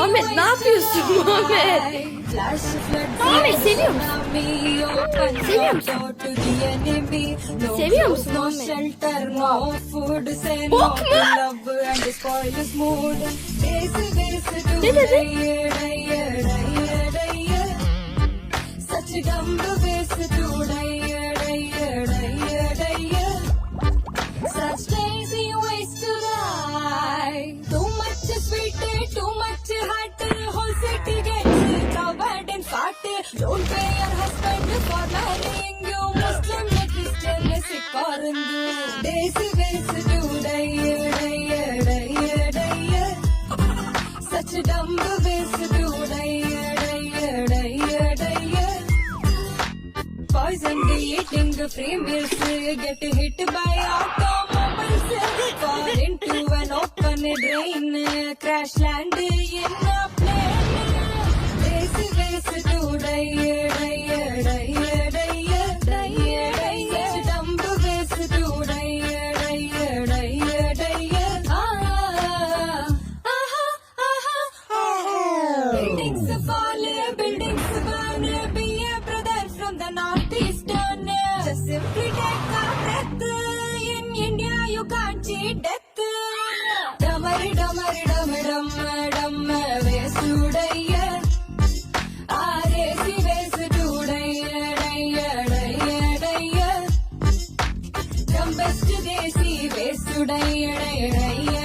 Muhammed ne yapıyorsun Muhammed? Muhammed seviyor musun? Seviyor musun? Seviyor musun Muhammed? Bok mu? Ne dedi? Such lazy ways to die. Too much sweet, too much hot. Whole city gets covered in fat. Don't pay your husband for marrying you. Muslim, Christian, Sikh or Hindu. Lazy ways to die. Such dumb ways to die. Poison eating free meals. Get hit by automobiles. Fall into an open drain. Crash land in a plane. Lazy ways to die. Such dumb ways to die. Buildings fall, buildings burn. Be a brother from the northeastern. Just simply take a breath. In India you can't cheat death. Dummery, dummery, dummy, dum, dum, ways to die. Racey ways to die. Dumbest desi ways to die.